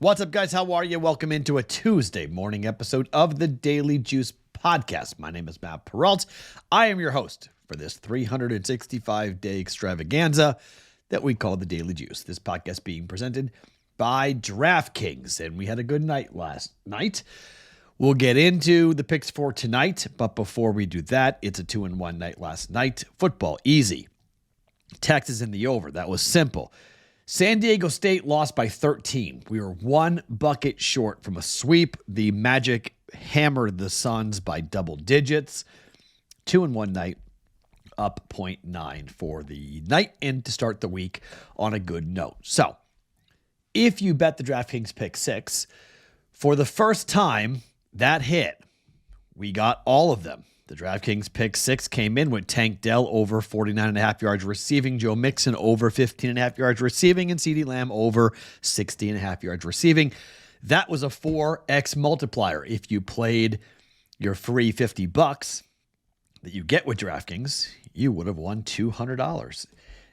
What's up, guys? How are you? Welcome into a Tuesday morning episode of the Daily Juice Podcast. My name is Matt Peralt. I am your host for this 365-day extravaganza that we call the Daily Juice. This podcast being presented by DraftKings, and we had a good night last night. We'll get into the picks for tonight, but before we do that, it's a 2-1 night last night. Football, easy. Texas in the over. That was simple. San Diego State lost by 13. We were one bucket short from a sweep. The Magic hammered the Suns by double digits. 2-1 night, up 0.9 for the night and to start the week on a good note. So, if you bet the DraftKings pick six, for the first time, that hit. We got all of them. The DraftKings pick six came in with Tank Dell over 49.5 yards receiving, Joe Mixon over 15.5 yards receiving, and CeeDee Lamb over 60.5 yards receiving. That was a 4x multiplier. If you played your free $50 that you get with DraftKings, you would have won $200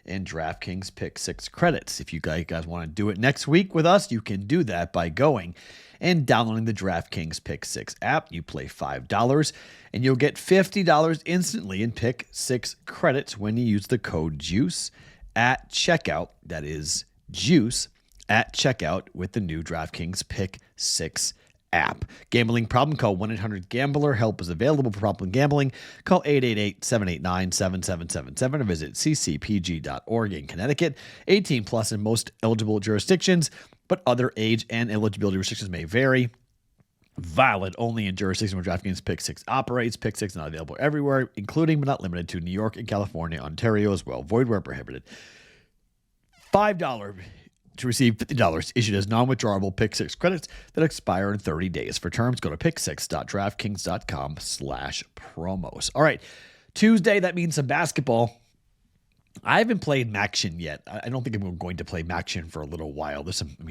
in DraftKings pick six credits. If you guys want to do it next week with us, you can do that by going and downloading the DraftKings Pick 6 app. You play $5 and you'll get $50 instantly in Pick 6 credits when you use the code JUICE at checkout. That is JUICE at checkout with the new DraftKings Pick 6 app. Gambling problem? Call 1-800-GAMBLER. Help is available for problem gambling. Call 888-789-7777 or visit ccpg.org in Connecticut. 18 plus in most eligible jurisdictions, but other age and eligibility restrictions may vary. Valid only in jurisdictions where DraftKings Pick 6 operates. Pick 6 is not available everywhere, including but not limited to New York and California, Ontario as well. Void where prohibited. $5 to receive $50 issued as non-withdrawable Pick 6 credits that expire in 30 days. For terms, go to pick6.draftkings.com/promos. All right, Tuesday, that means some basketball. I haven't played Maction yet. I don't think I'm going to play Maction for a little while.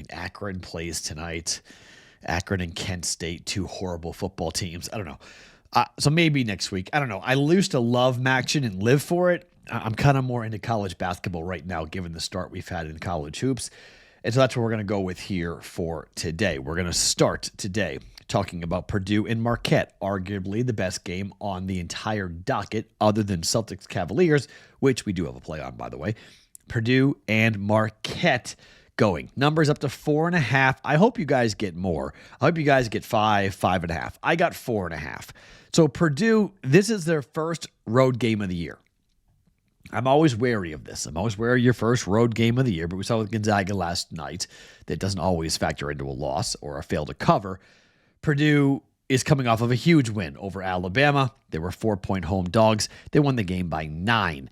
Akron plays tonight. Akron and Kent State, two horrible football teams. I don't know. So maybe next week. I don't know. I used to love Maction and live for it. I'm kind of more into college basketball right now, given the start we've had in college hoops. And so that's what we're going to go with here for today. We're going to start today talking about Purdue and Marquette, arguably the best game on the entire docket other than Celtics Cavaliers, which we do have a play on, by the way. Purdue and Marquette going. Numbers up to 4.5. I hope you guys get more. I hope you guys get 5.5. I got 4.5. So Purdue, this is their first road game of the year. I'm always wary of this. I'm always wary of your first road game of the year, but we saw with Gonzaga last night that doesn't always factor into a loss or a fail to cover. Purdue is coming off of a huge win over Alabama. They were 4-point home dogs. They won the game by 9.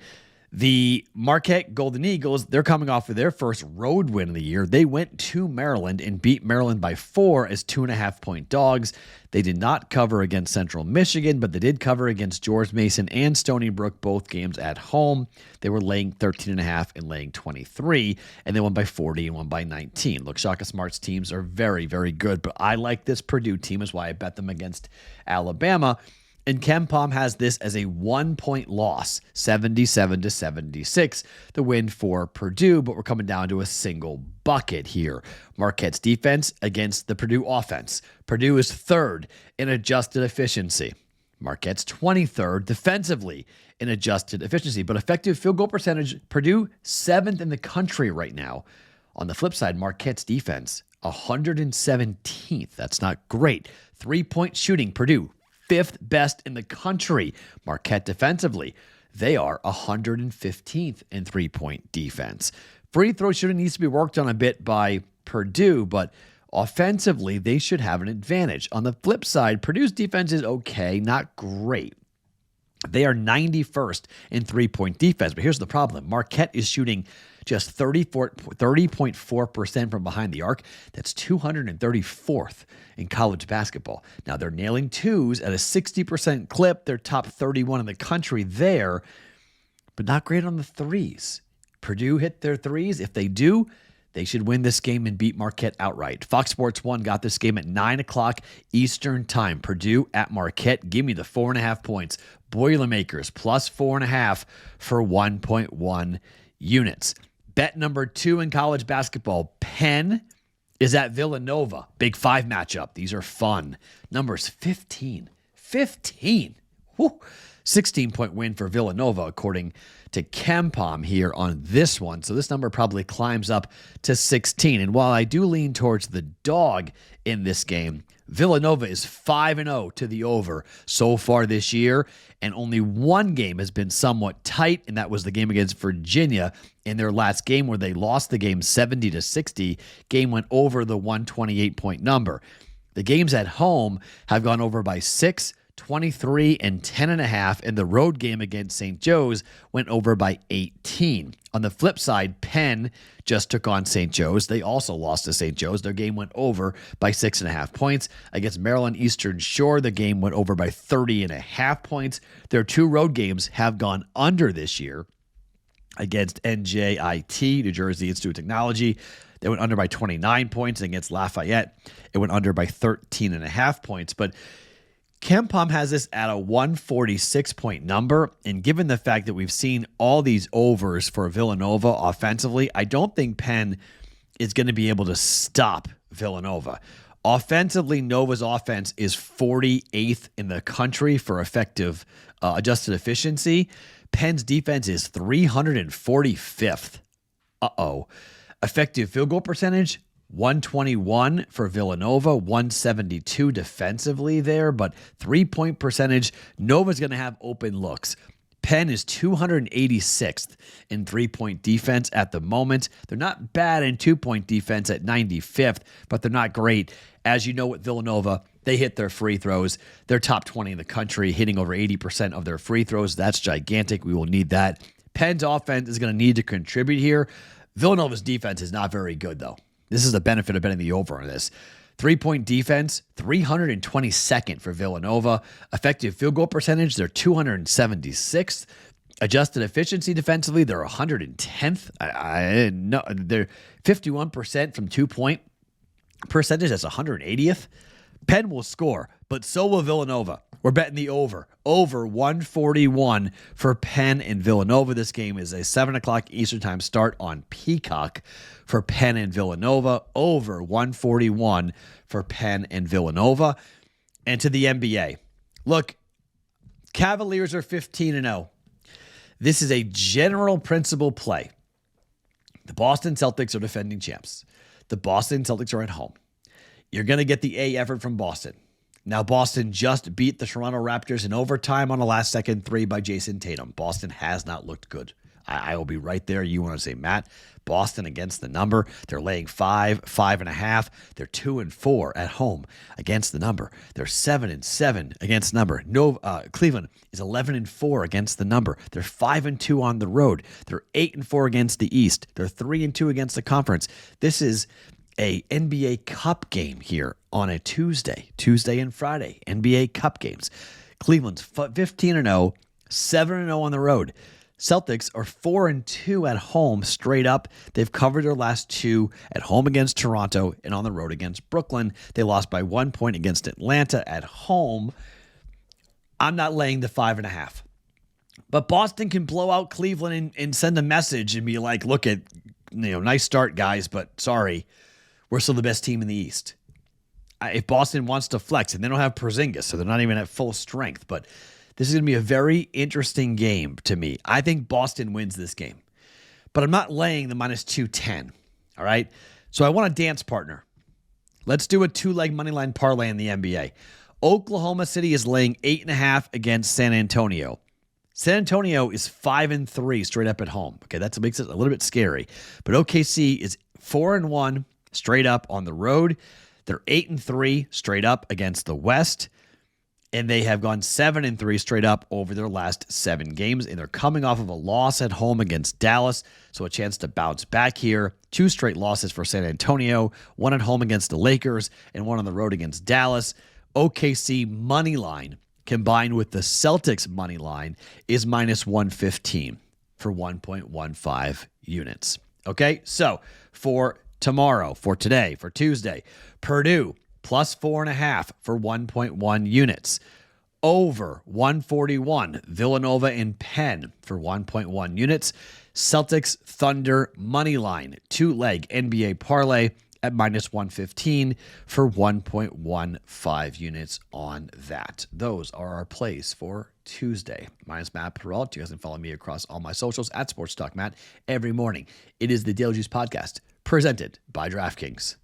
The Marquette Golden Eagles, they're coming off of their first road win of the year. They went to Maryland and beat Maryland by 4 as 2.5-point dogs. They did not cover against Central Michigan, but they did cover against George Mason and Stony Brook, both games at home. They were laying 13.5 and laying 23, and they won by 40 and won by 19. Look, Shaka Smart's teams are very, very good, but I like this Purdue team, is why I bet them against Alabama. And KenPom has this as a 1-point loss, 77-76, the win for Purdue, but we're coming down to a single bucket here. Marquette's defense against the Purdue offense. Purdue is third in adjusted efficiency. Marquette's 23rd defensively in adjusted efficiency, but effective field goal percentage, Purdue 7th in the country right now. On the flip side, Marquette's defense, 117th. That's not great. 3-point shooting, Purdue 5th best in the country. Marquette defensively, they are 115th in 3-point defense. Free throw shooting needs to be worked on a bit by Purdue, but offensively, they should have an advantage. On the flip side, Purdue's defense is okay, not great. They are 91st in 3-point defense, but here's the problem. Marquette is shooting just 30.4% from behind the arc. That's 234th in college basketball. Now, they're nailing twos at a 60% clip. They're top 31 in the country there, but not great on the threes. Purdue hit their threes. If they do, they should win this game and beat Marquette outright. Fox Sports 1 got this game at 9 o'clock Eastern time. Purdue at Marquette. Give me the 4.5 points. Boilermakers plus 4.5 for 1.1 units. Bet number 2 in college basketball. Penn is at Villanova. Big 5 matchup. These are fun. Numbers 15. 15. Whew. 16-point win for Villanova, according to KenPom here on this one. So this number probably climbs up to 16. And while I do lean towards the dog in this game, Villanova is 5-0 to the over so far this year, and only one game has been somewhat tight, and that was the game against Virginia in their last game where they lost the game 70-60. Game went over the 128-point number. The games at home have gone over by 6, 23, and 10.5, and the road game against St. Joe's went over by 18. On the flip side, Penn just took on St. Joe's. They also lost to St. Joe's. Their game went over by 6.5 points. Against Maryland Eastern Shore, the game went over by 30.5 points. Their 2 road games have gone under this year. Against NJIT, New Jersey Institute of Technology, they went under by 29 points. Against Lafayette, it went under by 13.5 points. But KenPom has this at a 146-point number, and given the fact that we've seen all these overs for Villanova offensively, I don't think Penn is going to be able to stop Villanova. Offensively, Nova's offense is 48th in the country for effective adjusted efficiency. Penn's defense is 345th. Effective field goal percentage, 121 for Villanova, 172 defensively there, but 3-point percentage, Nova's going to have open looks. Penn is 286th in 3-point defense at the moment. They're not bad in 2-point defense at 95th, but they're not great. As you know, with Villanova, they hit their free throws. They're top 20 in the country, hitting over 80% of their free throws. That's gigantic. We will need that. Penn's offense is going to need to contribute here. Villanova's defense is not very good, though. This is the benefit of betting the over on this. 3-point defense, 322nd for Villanova. Effective field goal percentage, they're 276th. Adjusted efficiency defensively, they're 110th. They're 51% from 2-point percentage. That's 180th. Penn will score, but so will Villanova. We're betting the over. Over 141 for Penn and Villanova. This game is a 7 o'clock Eastern time start on Peacock for Penn and Villanova. Over 141 for Penn and Villanova. And to the NBA. Look, Cavaliers are 15-0. This is a general principle play. The Boston Celtics are defending champs. The Boston Celtics are at home. You're going to get the A effort from Boston. Now, Boston just beat the Toronto Raptors in overtime on a last-second 3 by Jason Tatum. Boston has not looked good. I will be right there. You want to say, Matt, Boston against the number. They're laying 5, 5.5. They're 2-4 at home against the number. They're 7-7 against the number. Cleveland is 11-4 against the number. They're 5-2 on the road. They're 8-4 against the East. They're 3-2 against the conference. This is a NBA Cup game here on a Tuesday and Friday, NBA Cup games. Cleveland's 15-0, 7-0 on the road. Celtics are 4-2 at home straight up. They've covered their last 2 at home against Toronto and on the road against Brooklyn. They lost by 1 point against Atlanta at home. I'm not laying the 5.5. But Boston can blow out Cleveland and send a message and be like, look at, nice start, guys, but sorry. We're still the best team in the East. If Boston wants to flex, and they don't have Porzingis, so they're not even at full strength, but this is going to be a very interesting game to me. I think Boston wins this game, but I'm not laying the minus 210, all right? So I want a dance partner. Let's do a 2-leg moneyline parlay in the NBA. Oklahoma City is laying 8.5 against San Antonio. San Antonio is 5-3 straight up at home. Okay, that makes it a little bit scary, but OKC is 4-1 straight up on the road. They're 8-3 straight up against the West, and they have gone 7-3 straight up over their last 7 games, and they're coming off of a loss at home against Dallas, so a chance to bounce back here. 2 straight losses for San Antonio, 1 at home against the Lakers, and 1 on the road against Dallas. OKC money line combined with the Celtics money line is minus 115 for 1.15 units. Okay, so for tomorrow, for today, for Tuesday, Purdue plus 4.5 for 1.1 units. Over 141, Villanova and Penn for 1.1 units. Celtics Thunder money line, 2-leg NBA parlay at minus 115 for 1.15 units on that. Those are our plays for Tuesday. My name is Matt Perrault. You guys can follow me across all my socials at Sports Talk Matt every morning. It is the Daily Juice Podcast presented by DraftKings.